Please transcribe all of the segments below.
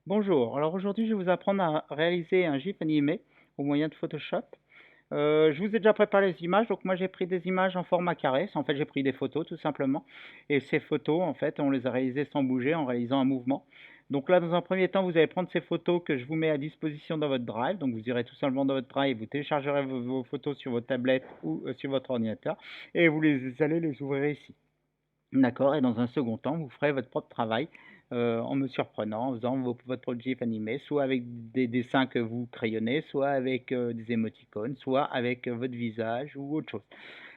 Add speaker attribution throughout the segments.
Speaker 1: Bonjour, alors aujourd'hui je vais vous apprendre à réaliser un GIF animé au moyen de Photoshop. Je vous ai déjà préparé les images, donc moi j'ai pris des images en format carré, en fait j'ai pris des photos tout simplement, et ces photos en fait on les a réalisées sans bouger en réalisant un mouvement. Donc là dans un premier temps vous allez prendre ces photos que je vous mets à disposition dans votre Drive, donc vous irez tout simplement dans votre Drive, vous téléchargerez vos photos sur votre tablette ou sur votre ordinateur, et allez les ouvrir ici. D'accord, et dans un second temps, vous ferez votre propre travail en me surprenant, en faisant votre propre GIF animé, soit avec des dessins que vous crayonnez, soit avec des émoticônes, soit avec votre visage ou autre chose.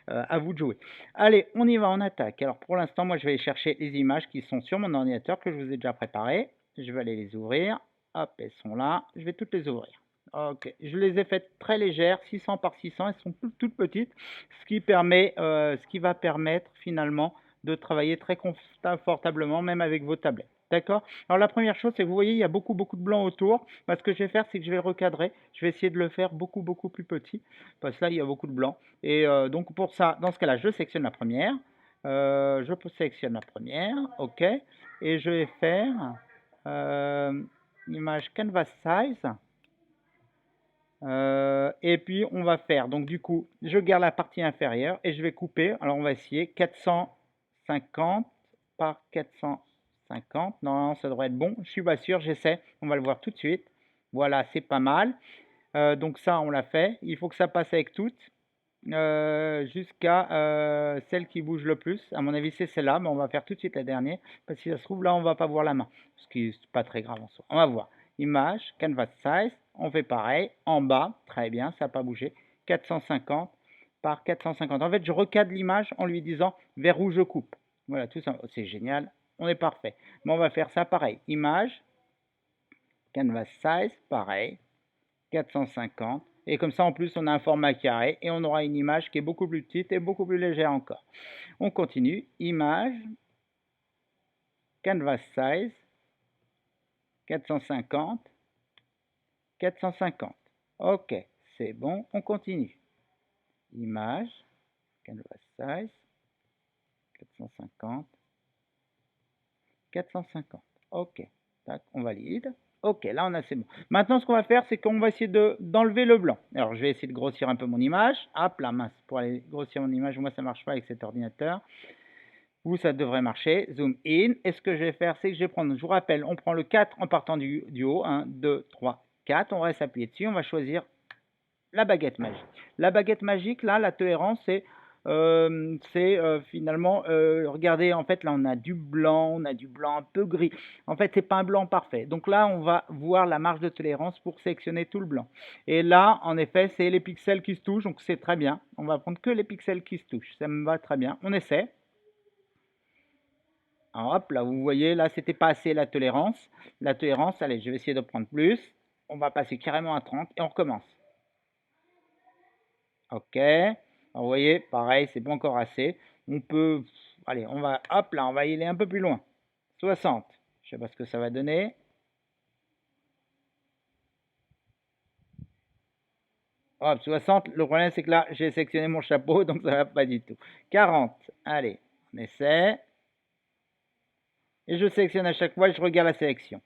Speaker 1: À vous de jouer. Allez, on y va, on attaque. Alors pour l'instant, moi je vais aller chercher les images qui sont sur mon ordinateur que je vous ai déjà préparées. Je vais aller les ouvrir. Hop, elles sont là. Je vais toutes les ouvrir. Ok, je les ai faites très légères, 600 par 600, elles sont toutes petites, ce qui va permettre finalement de travailler très confortablement, même avec vos tablettes. D'accord. Alors la première chose, c'est que vous voyez, il y a beaucoup de blanc autour. Ce que je vais faire, c'est que je vais le recadrer. Je vais essayer de le faire beaucoup plus petit, parce que là, il y a beaucoup de blanc. Et donc pour ça, dans ce cas-là, je sélectionne la première. Sélectionne la première, ok. Et je vais faire image canvas size. Et puis on va faire, donc du coup, je garde la partie inférieure et je vais couper. Alors on va essayer 450 par 450. Non, ça devrait être bon. Je suis pas sûr, j'essaie. On va le voir tout de suite. Voilà, c'est pas mal. Donc ça, on l'a fait. Il faut que ça passe avec toutes jusqu'à celle qui bouge le plus. À mon avis, c'est celle-là, mais on va faire tout de suite la dernière. Parce que si ça se trouve, là, on va pas voir la main. Ce qui n'est pas très grave en soi. On va voir. Image, canvas size. On fait pareil. En bas, très bien, ça n'a pas bougé. 450 par 450. En fait, je recadre l'image en lui disant vers où je coupe. Voilà, tout ça. C'est génial. On est parfait. Mais on va faire ça pareil. Image, canvas size, pareil. 450. Et comme ça, en plus, on a un format carré et on aura une image qui est beaucoup plus petite et beaucoup plus légère encore. On continue. Image, canvas size, 450, 450. Ok, c'est bon, on continue. Image, canvas size, 450, 450. Ok, tac, on valide. Ok, là on a c'est bon. Maintenant, ce qu'on va faire, c'est qu'on va essayer d'enlever le blanc. Alors, je vais essayer de grossir un peu mon image. Hop, la mince, pour aller grossir mon image, moi ça ne marche pas avec cet ordinateur. Vous, ça devrait marcher. Zoom in. Et ce que je vais faire, c'est que je vais prendre, je vous rappelle, on prend le 4 en partant du haut. 1, 2, 3, 4. On reste appuyé dessus. On va choisir la baguette magique. La baguette magique, là, la tolérance, c'est finalement, regardez, en fait, là, on a du blanc un peu gris. En fait, c'est pas un blanc parfait. Donc là, on va voir la marge de tolérance pour sélectionner tout le blanc. Et là, en effet, c'est les pixels qui se touchent, donc c'est très bien. On va prendre que les pixels qui se touchent. Ça me va très bien. On essaie. Alors, hop, là, vous voyez, là, c'était pas assez la tolérance. La tolérance, allez, je vais essayer de prendre plus. On va passer carrément à 30 et on recommence. Ok. Alors, vous voyez, pareil, c'est pas encore assez. On peut, allez, on va, hop, là, on va y aller un peu plus loin. 60. Je sais pas ce que ça va donner. Hop, 60. Le problème, c'est que là, j'ai sélectionné mon chapeau, donc ça va pas du tout. 40. Allez, on essaie. Et je sélectionne à chaque fois, je regarde la sélection.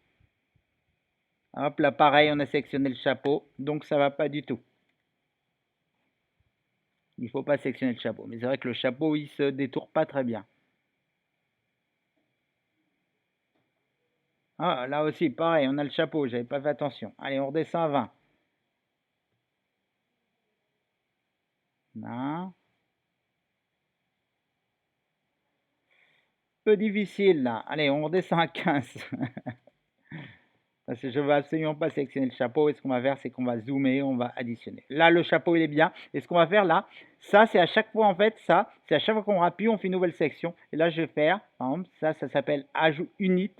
Speaker 1: Hop, là, pareil, on a sélectionné le chapeau, donc ça va pas du tout. Il ne faut pas sélectionner le chapeau. Mais c'est vrai que le chapeau, il se détourne pas très bien. Ah, là aussi, pareil, on a le chapeau, j'avais pas fait attention. Allez, on redescend à 20. Non. Peu difficile là. Allez, on redescend à 15. Parce que je ne veux absolument pas sélectionner le chapeau. Et ce qu'on va faire, c'est qu'on va zoomer, on va additionner. Là, le chapeau, il est bien. Et ce qu'on va faire là, ça, c'est à chaque fois, en fait, ça, c'est à chaque fois qu'on appuie, on fait une nouvelle section. Et là, je vais faire, par exemple, ça s'appelle ajout unite.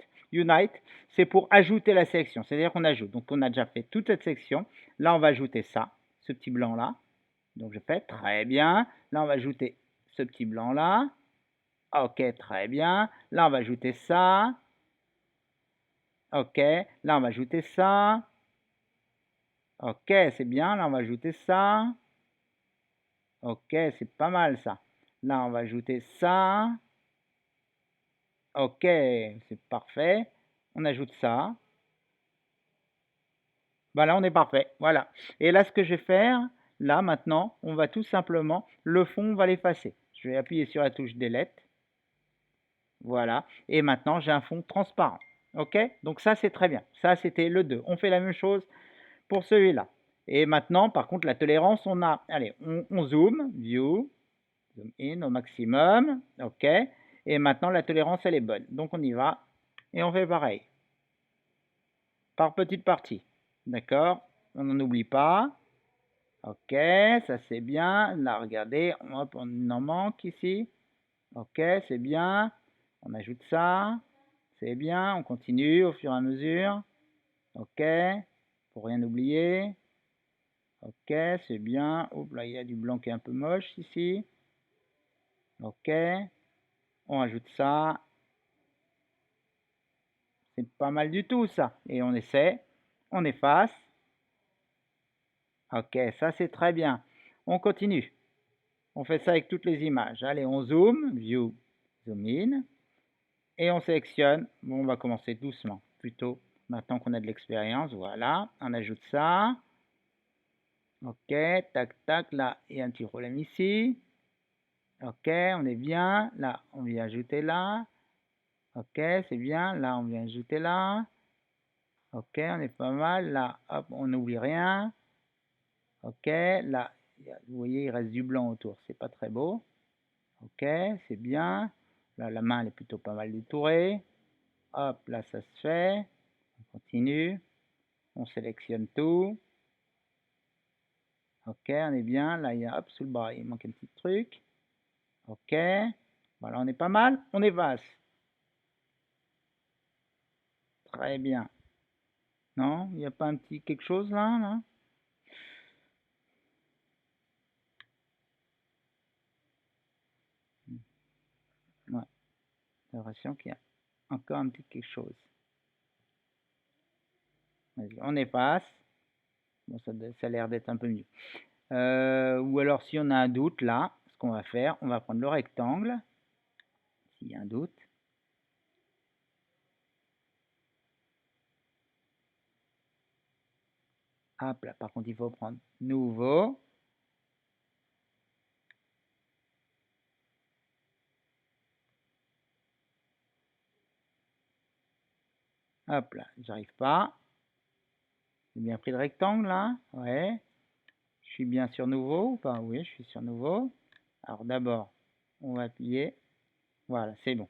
Speaker 1: C'est pour ajouter la sélection. C'est-à-dire qu'on ajoute. Donc, on a déjà fait toute cette section. Là, on va ajouter ça, ce petit blanc là. Donc, je fais très bien. Là, on va ajouter ce petit blanc là. Ok, très bien. Là, on va ajouter ça. Ok, là, on va ajouter ça. Ok, c'est bien. Là, on va ajouter ça. Ok, c'est pas mal ça. Là, on va ajouter ça. Ok, c'est parfait. On ajoute ça. Bah là, on est parfait. Voilà. Et là, ce que je vais faire, là, maintenant, on va tout simplement, le fond, on va l'effacer. Je vais appuyer sur la touche Delete. Voilà. Et maintenant, j'ai un fond transparent. OK? Donc ça, c'est très bien. Ça, c'était le 2. On fait la même chose pour celui-là. Et maintenant, par contre, la tolérance, on a... Allez, on zoom, View, Zoom in au maximum. OK? Et maintenant, la tolérance, elle est bonne. Donc, on y va. Et on fait pareil. Par petite partie. D'accord? On n'en oublie pas. OK, ça c'est bien. Là, regardez, hop, on en manque ici. OK, c'est bien. On ajoute ça. C'est bien. On continue au fur et à mesure. OK, pour rien oublier. OK, c'est bien. Oups, là, il y a du blanc qui est un peu moche ici. OK, on ajoute ça. C'est pas mal du tout ça. Et on essaie. On efface. OK, ça c'est très bien. On continue. On fait ça avec toutes les images. Allez, on zoom, view, zoom in, et on sélectionne. Bon, on va commencer doucement, plutôt, maintenant qu'on a de l'expérience. Voilà, on ajoute ça. OK, tac, tac, là, il y a un petit problème ici. OK, on est bien. Là, on vient ajouter là. OK, c'est bien. Là, on vient ajouter là. OK, on est pas mal. Là, hop, on n'oublie rien. OK, là, vous voyez, il reste du blanc autour. C'est pas très beau. OK, c'est bien. Là, la main, elle est plutôt pas mal détourée. Hop, là, ça se fait. On continue. On sélectionne tout. OK, on est bien. Là, il y a, hop, sous le bras, il manque un petit truc. OK. Voilà, on est pas mal. On efface. Très bien. Non, il n'y a pas un petit quelque chose là? Ouais, j'ai l'impression qu'il y a encore un petit quelque chose. Vas-y, on efface. Bon, ça a l'air d'être un peu mieux. Ou alors, si on a un doute là, ce qu'on va faire, on va prendre le rectangle. S'il y a un doute. Hop là, par contre, il faut prendre nouveau. Hop là, j'arrive pas. J'ai bien pris le rectangle là. Ouais. Je suis bien sur nouveau ou pas? Oui, je suis sur nouveau. Alors d'abord, on va appuyer. Voilà, c'est bon.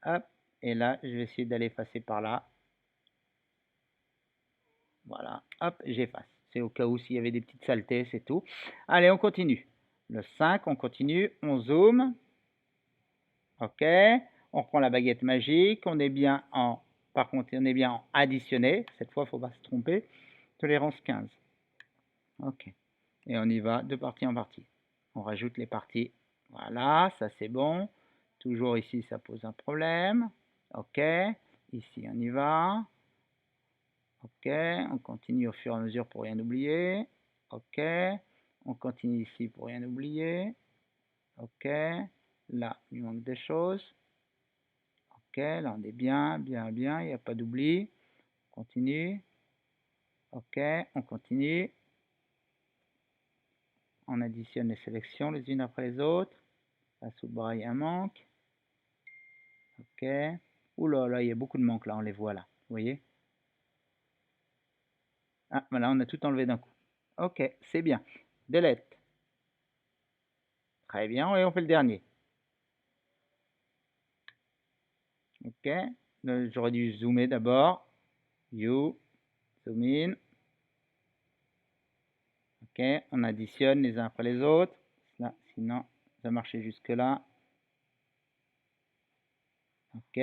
Speaker 1: Hop. Et là, je vais essayer d'aller passer par là. Voilà. Hop, j'efface. C'est au cas où s'il y avait des petites saletés, c'est tout. Allez, on continue. Le 5, on continue. On zoome. OK. On reprend la baguette magique. On est bien en... Par contre, on est bien en additionné. Cette fois, il ne faut pas se tromper. Tolérance 15. OK. Et on y va de partie en partie. On rajoute les parties. Voilà, ça c'est bon. Toujours ici, ça pose un problème. OK. Ici, on y va. OK. On continue au fur et à mesure pour rien oublier. OK. On continue ici pour rien oublier. OK. Là, il manque des choses. OK. Là, on est bien, bien, bien. Il n'y a pas d'oubli. On continue. OK. On continue. On additionne les sélections les unes après les autres. Là, sous le bras, il y a un manque. OK. Ouh là là, il y a beaucoup de manques là, on les voit là. Vous voyez? Ah, voilà, on a tout enlevé d'un coup. OK, c'est bien. Delete. Très bien, et on fait le dernier. OK. J'aurais dû zoomer d'abord. View. Zoom in. OK, on additionne les uns après les autres. Là, sinon, ça marchait jusque là. OK.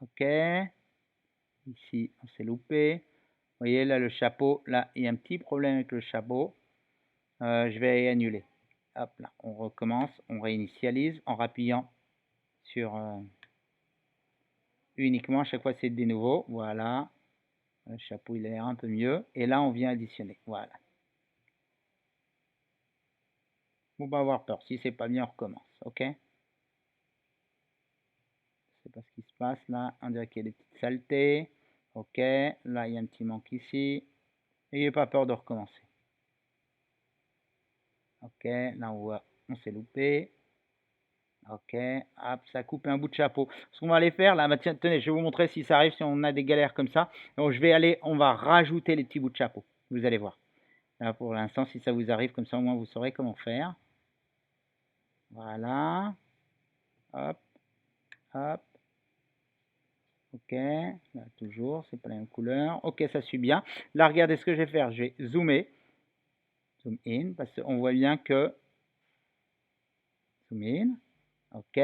Speaker 1: OK. Ici, on s'est loupé. Vous voyez là le chapeau, là il y a un petit problème avec le chapeau. Je vais annuler. Hop là, on recommence, on réinitialise en rappuyant sur uniquement, à chaque fois c'est des nouveaux. Voilà, le chapeau il a l'air un peu mieux. Et là on vient additionner. Voilà. Faut pas avoir peur. Si c'est pas bien, on recommence. Ok. Je sais pas ce qui se passe là. On dirait qu'il y a des petites saletés. Ok, là il y a un petit manque ici. N'ayez pas peur de recommencer. Ok, là on voit, on s'est loupé. Ok, hop, ça coupe un bout de chapeau. Ce qu'on va aller faire là, bah tiens, tenez, je vais vous montrer si ça arrive, si on a des galères comme ça. Donc je vais aller, on va rajouter les petits bouts de chapeau. Vous allez voir. Là pour l'instant, si ça vous arrive comme ça, au moins vous saurez comment faire. Voilà. Hop, hop. Ok, là toujours, c'est pas la même couleur. Ok, ça suit bien. Là, regardez ce que je vais faire. Je vais zoomer, zoom in, parce qu'on voit bien que zoom in. Ok.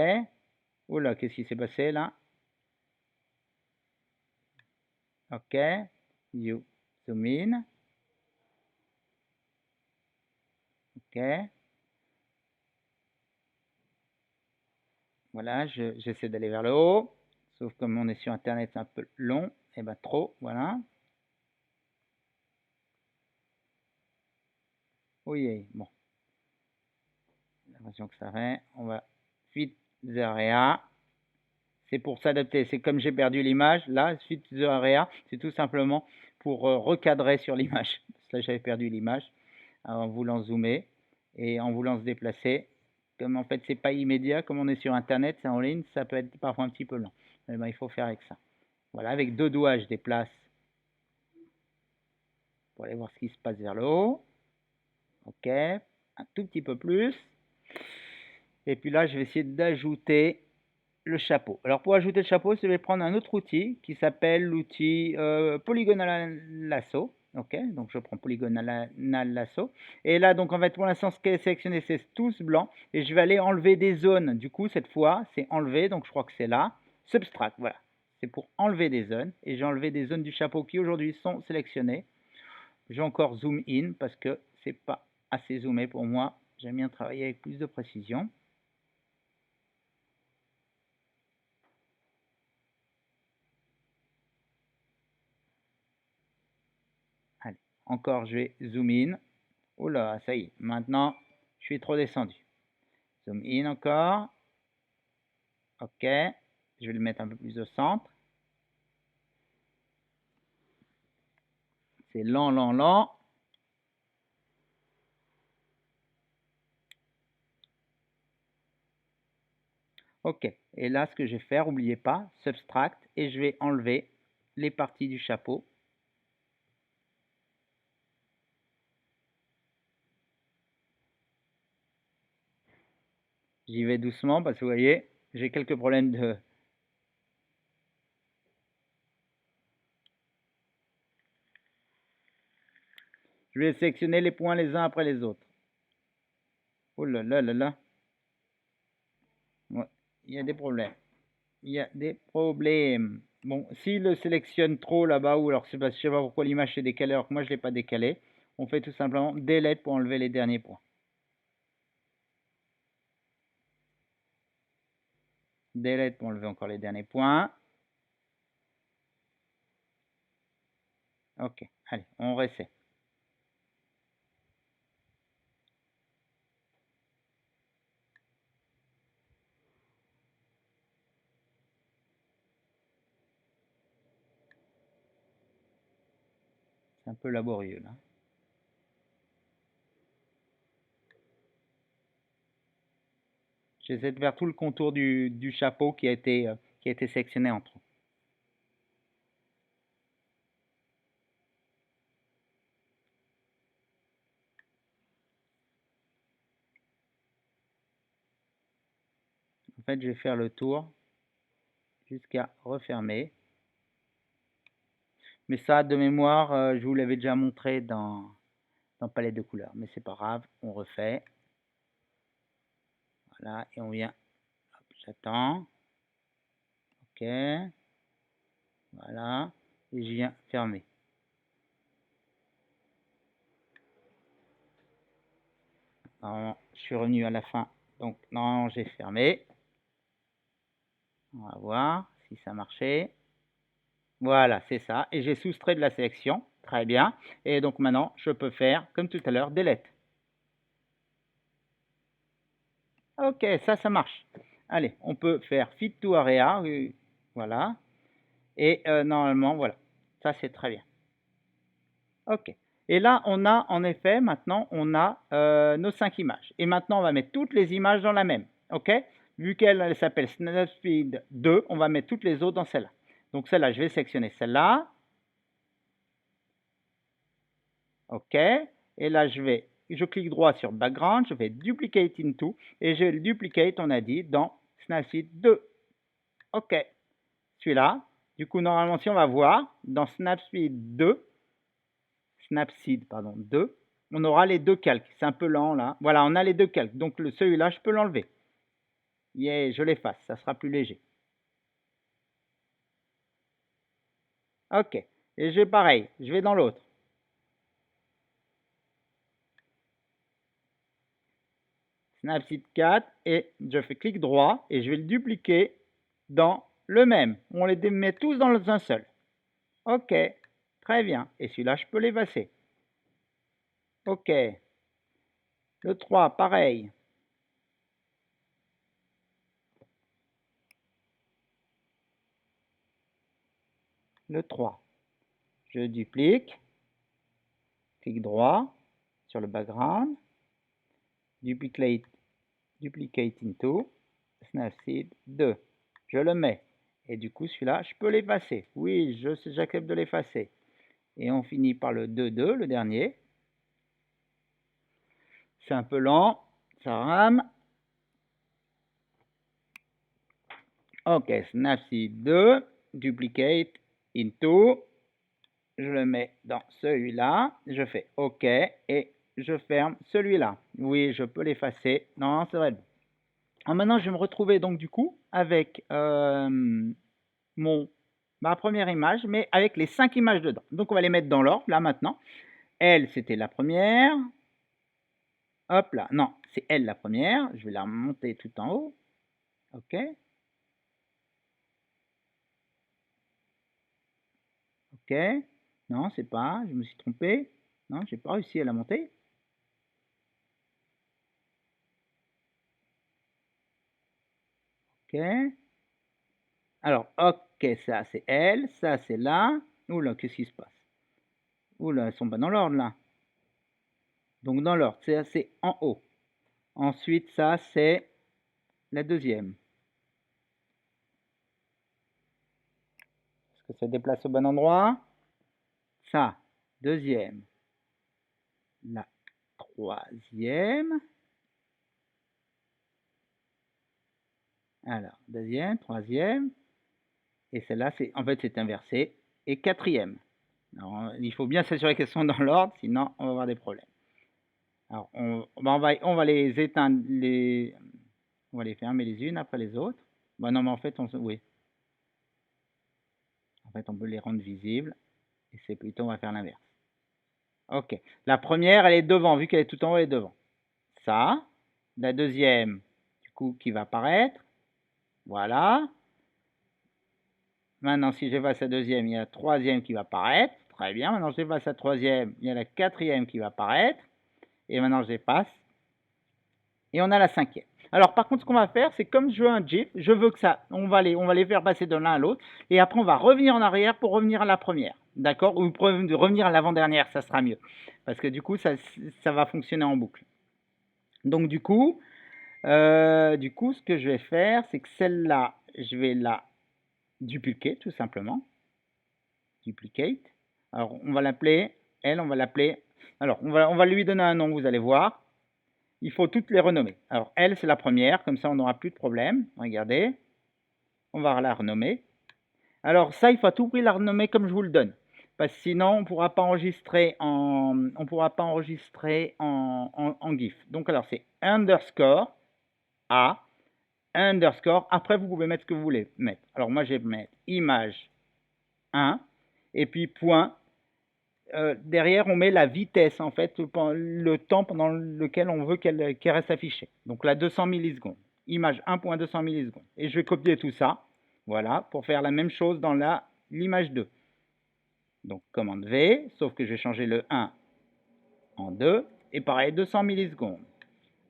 Speaker 1: Oula, qu'est-ce qui s'est passé là? Ok. You zoom in. Ok. Voilà, j'essaie d'aller vers le haut. Sauf comme on est sur Internet, c'est un peu long. Et ben trop, voilà. Oui, bon. J'ai l'impression que ça fait. On va fit the area. C'est pour s'adapter. C'est comme j'ai perdu l'image. Là, fit the area, c'est tout simplement pour recadrer sur l'image. Parce que là, j'avais perdu l'image en voulant zoomer et en voulant se déplacer. Comme en fait, c'est pas immédiat, comme on est sur Internet, c'est en ligne, ça peut être parfois un petit peu long. Mais ben, il faut faire avec ça. Voilà, avec deux doigts, je déplace pour aller voir ce qui se passe vers le haut. Ok, un tout petit peu plus. Et puis là, je vais essayer d'ajouter le chapeau. Alors pour ajouter le chapeau, je vais prendre un autre outil qui s'appelle l'outil Polygonal Lasso. Ok, donc je prends Polygonal Lasso. Et là, donc en fait, pour l'instant, ce qui est sélectionné, c'est tous blanc. Et je vais aller enlever des zones. Du coup, cette fois, c'est enlevé. Donc je crois que c'est là. Subtract, voilà. C'est pour enlever des zones. Et j'ai enlevé des zones du chapeau qui aujourd'hui sont sélectionnées. Je vais encore zoom in parce que c'est pas assez zoomé pour moi. J'aime bien travailler avec plus de précision. Allez, encore je vais zoom in. Oh là, ça y est, maintenant je suis trop descendu. Zoom in encore. Ok, je vais le mettre un peu plus au centre. C'est lent, lent, lent. Ok, et là ce que je vais faire, n'oubliez pas, subtract, et je vais enlever les parties du chapeau. J'y vais doucement parce que vous voyez, j'ai quelques problèmes de... Je vais sélectionner les points les uns après les autres. Oh là là là là. Ouais, il y a des problèmes. Il y a des problèmes. Bon, s'il le sélectionne trop là-bas, ou alors je sais pas pourquoi l'image s'est décalée alors que moi je ne l'ai pas décalé, on fait tout simplement delete pour enlever les derniers points. Delete pour enlever encore les derniers points. Ok, allez, on reset. C'est un peu laborieux là. J'essaie de faire tout le contour du chapeau qui a été sélectionné en trop. En fait, je vais faire le tour jusqu'à refermer. Mais ça, de mémoire, je vous l'avais déjà montré dans palette de couleurs. Mais c'est pas grave, on refait. Voilà, et on vient. J'attends. Ok. Voilà. Et je viens fermer. Normalement, je suis revenu à la fin. Donc, normalement, j'ai fermé. On va voir si ça marchait. Voilà, c'est ça. Et j'ai soustrait de la sélection. Très bien. Et donc maintenant, je peux faire, comme tout à l'heure, delete. Ok, ça marche. Allez, on peut faire fit to area. Voilà. Et normalement, voilà. Ça, c'est très bien. OK. Et là, on a, en effet, maintenant, on a nos 5 images. Et maintenant, on va mettre toutes les images dans la même. OK? Vu qu'elle s'appelle Snapseed 2, on va mettre toutes les autres dans celle-là. Donc, celle-là, je vais sélectionner celle-là. OK. Et là, je clique droit sur Background, je vais Duplicate into, et je le duplicate, on a dit, dans Snapseed 2. OK. Celui-là. Du coup, normalement, si on va voir, dans Snapseed 2, pardon, 2, on aura les deux calques. C'est un peu lent là. Voilà, on a les deux calques. Donc celui-là, je peux l'enlever. Yeah, je l'efface, ça sera plus léger. OK. Et j'ai pareil, je vais dans l'autre. Snapseed 4 et je fais clic droit et je vais le dupliquer dans le même. On les met tous dans un seul. OK, très bien. Et celui-là, je peux l'effacer. OK. Le 3, pareil. Le 3. Je duplique. Clic droit sur le background. Duplicate into. Snapseed 2. Je le mets. Et du coup, celui-là, je peux l'effacer. Oui, j'accepte de l'effacer. Et on finit par le 2-2, le dernier. C'est un peu lent, ça rame. OK, Snapseed 2, duplicate into. Je le mets dans celui-là. Je fais OK et je ferme celui-là. Oui, je peux l'effacer. Non, c'est vrai. Alors maintenant, je vais me retrouver donc du coup avec ma première image, mais avec les 5 images dedans. Donc on va les mettre dans l'ordre, là maintenant. Elle, c'était la première. Hop là, non, c'est elle la première. Je vais la remonter tout en haut. OK. OK. Non, c'est pas, je me suis trompé. Non, j'ai pas réussi à la monter. OK. Alors, OK, ça c'est elle, ça c'est là. Oula, qu'est-ce qui se passe? Oula, elles sont pas dans l'ordre là. Donc dans l'ordre, c'est en haut. Ensuite, ça c'est la deuxième. Est-ce que ça déplace au bon endroit? Ça, deuxième. La troisième. Alors, deuxième, troisième. Et celle-là, en fait, c'est inversé. Et quatrième. Alors, il faut bien s'assurer qu'elles sont dans l'ordre, sinon on va avoir des problèmes. Alors, on va les éteindre, on va les fermer les unes après les autres. Bon, non, mais en fait, oui. En fait, on peut les rendre visibles. Et c'est plutôt, on va faire l'inverse. OK. La première, elle est devant, vu qu'elle est tout en haut, elle est devant. Ça. La deuxième, du coup, qui va apparaître. Voilà. Maintenant, si j'efface la deuxième, il y a la troisième qui va apparaître. Très bien. Maintenant, j'efface la troisième, il y a la quatrième qui va apparaître. Et maintenant, j'efface. Et on a la cinquième. Alors, par contre, ce qu'on va faire, c'est comme je veux un GIF, je veux que ça, on va les faire passer de l'un à l'autre. Et après, on va revenir en arrière pour revenir à la première. D'accord? Ou pour revenir à l'avant-dernière, ça sera mieux. Parce que du coup, ça va fonctionner en boucle. Donc, du coup, ce que je vais faire, c'est que celle-là, je vais la dupliquer, tout simplement. Duplicate. Alors, on va l'appeler, elle, on va l'appeler. Alors, on va lui donner un nom, vous allez voir. Il faut toutes les renommer. Alors, elle, c'est la première, comme ça, on n'aura plus de problème. Regardez, on va la renommer. Alors, ça, il faut à tout prix la renommer comme je vous le donne. Parce que sinon, on ne pourra pas enregistrer en GIF. Donc, alors, c'est underscore A, underscore. Après, vous pouvez mettre ce que vous voulez mettre. Alors, moi, je vais mettre image 1, et puis point. Derrière, on met la vitesse, en fait, le temps pendant lequel on veut qu'elle reste affichée. Donc là, 200 millisecondes. Image 1.200 millisecondes. Et je vais copier tout ça, voilà, pour faire la même chose dans l'image 2. Donc, commande V, sauf que je vais changer le 1 en 2, et pareil, 200 millisecondes.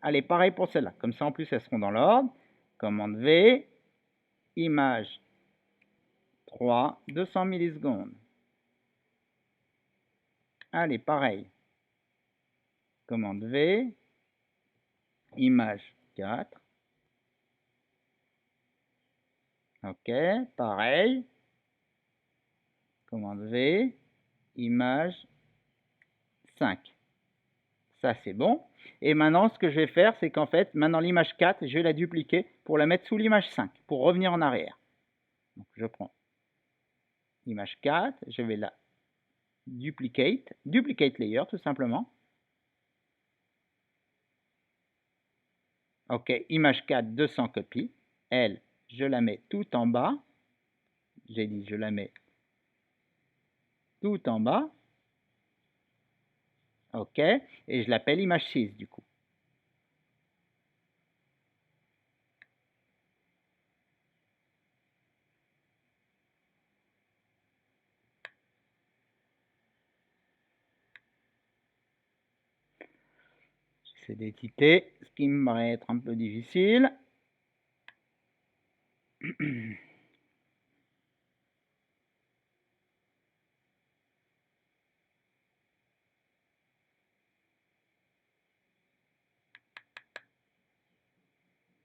Speaker 1: Allez, pareil pour celle-là. Comme ça, en plus, elles seront dans l'ordre. Commande V, image 3, 200 millisecondes. Allez, pareil. Commande V. Image 4. OK, pareil. Commande V. Image 5. Ça, c'est bon. Et maintenant, ce que je vais faire, c'est qu'en fait, maintenant l'image 4, je vais la dupliquer pour la mettre sous l'image 5, pour revenir en arrière. Donc, je prends l'image 4, je vais la duplicate layer, tout simplement. OK, image 4, 200 copies. Elle, je la mets tout en bas. J'ai dit, je la mets tout en bas. OK, et je l'appelle image 6, du coup. J'essaie d'éditer, ce qui me paraît être un peu difficile.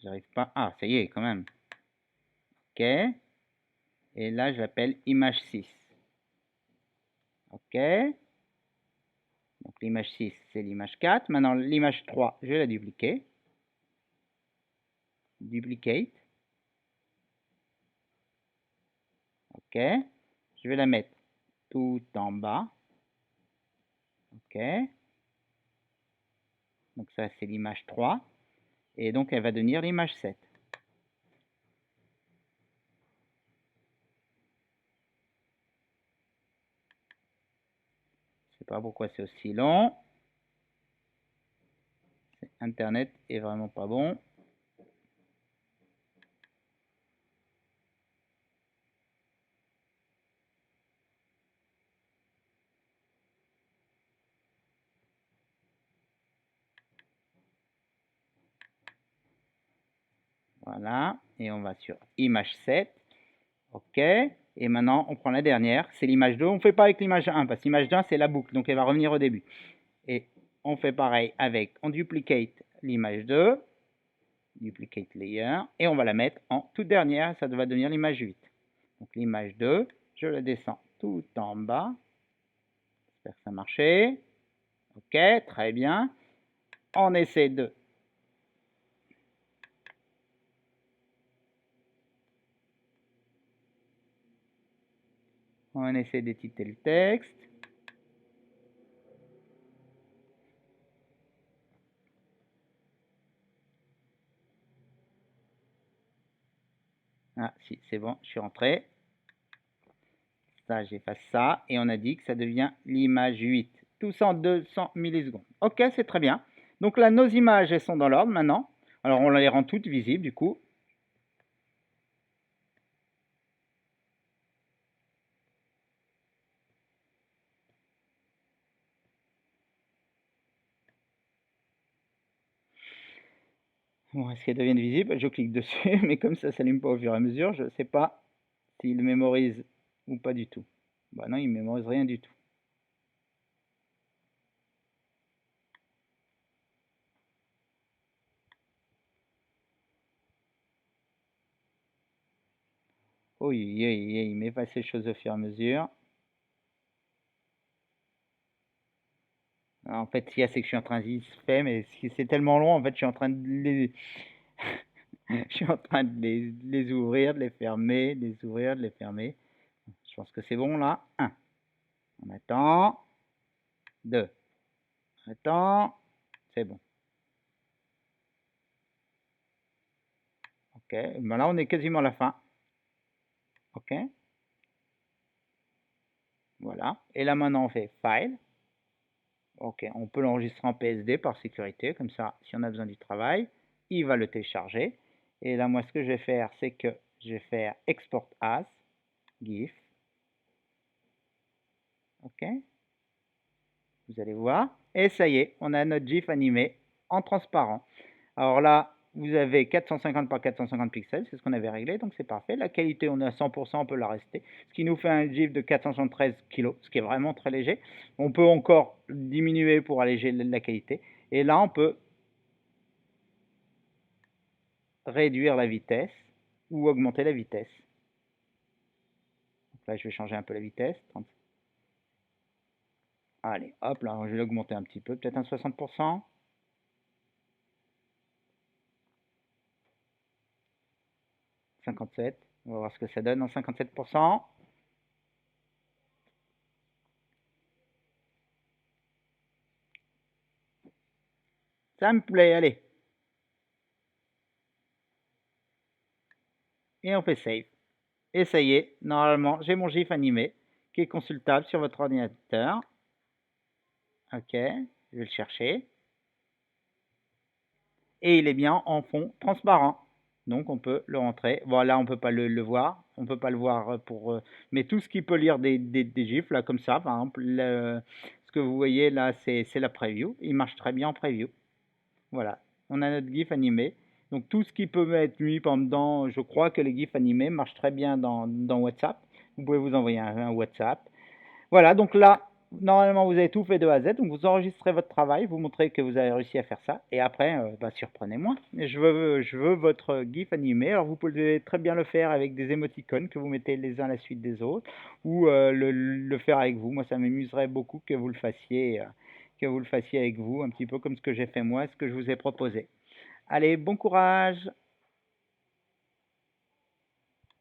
Speaker 1: J'arrive pas. Ah, ça y est, quand même. OK. Et là, je l'appelle image 6. OK. Donc l'image 6, c'est l'image 4. Maintenant, l'image 3, je vais la dupliquer. Duplicate. OK. Je vais la mettre tout en bas. OK. Donc ça, c'est l'image 3. Et donc, elle va devenir l'image 7. Je ne sais pas pourquoi c'est aussi long. Internet est vraiment pas bon. Voilà. Et on va sur image 7. OK. Et maintenant, on prend la dernière. C'est l'image 2. On ne fait pas avec l'image 1 parce que l'image 1, c'est la boucle. Donc, elle va revenir au début. Et on fait pareil avec, on duplicate l'image 2. Duplicate layer. Et on va la mettre en toute dernière. Ça va devenir l'image 8. Donc, l'image 2, je la descends tout en bas. J'espère que ça marchait. OK, très bien. On essaie de... On essaie d'éditer le texte. Ah, si, c'est bon, je suis rentré. Ça, j'efface ça. Et on a dit que ça devient l'image 8. Tout ça en 200 millisecondes. OK, c'est très bien. Donc là, nos images, elles sont dans l'ordre maintenant. Alors, on les rend toutes visibles, du coup. Bon, est-ce qu'elles deviennent visibles? Je clique dessus, mais comme ça ne s'allume pas au fur et à mesure, je ne sais pas s'il mémorise ou pas du tout. Bah non, il ne mémorise rien du tout. Oh, il m'efface les choses au fur et à mesure. Alors, en fait, ce qu'il y a, c'est que je suis en train de les faire, mais c'est tellement long, en fait, je suis en train de les... je suis en train de les ouvrir, de les fermer, de les ouvrir, de les fermer. Je pense que c'est bon, là. 1. On attend. 2. On attend. C'est bon. OK. Ben là, on est quasiment à la fin. OK. Voilà. Et là, maintenant, on fait File. OK. On peut l'enregistrer en PSD par sécurité. Comme ça, si on a besoin du travail, il va le télécharger. Et là, moi, ce que je vais faire, c'est que je vais faire Export As, GIF. OK. Vous allez voir. Et ça y est, on a notre GIF animé en transparent. Alors là, vous avez 450 par 450 pixels, c'est ce qu'on avait réglé, donc c'est parfait. La qualité, on est à 100%, on peut la rester, ce qui nous fait un GIF de 473 kg, ce qui est vraiment très léger. On peut encore diminuer pour alléger la qualité. Et là, on peut réduire la vitesse ou augmenter la vitesse. Donc là, je vais changer un peu la vitesse. 30. Allez, hop, là, je vais l'augmenter un petit peu, peut-être un 60%. 57. On va voir ce que ça donne en 57%. Ça me plaît, allez. Et on fait save. Et ça y est, normalement, j'ai mon GIF animé qui est consultable sur votre ordinateur. Ok, je vais le chercher. Et il est bien en fond transparent. Donc on peut le rentrer. Voilà, on peut pas le voir. On peut pas le voir mais tout ce qui peut lire des GIFs, là, comme ça, par exemple, ce que vous voyez là, c'est la preview. Il marche très bien en preview. Voilà, on a notre GIF animé. Donc tout ce qui peut être mis pendant, je crois que les GIFs animés marchent très bien dans WhatsApp. Vous pouvez vous envoyer un WhatsApp. Voilà, donc là, normalement, vous avez tout fait de A à Z. Donc vous enregistrez votre travail, vous montrez que vous avez réussi à faire ça. Et après, surprenez-moi. Je veux votre GIF animé. Alors vous pouvez très bien le faire avec des émoticônes que vous mettez les uns à la suite des autres. Ou le faire avec vous. Moi, ça m'amuserait beaucoup que vous le fassiez. Que vous le fassiez avec vous, un petit peu comme ce que j'ai fait moi, ce que je vous ai proposé. Allez, bon courage!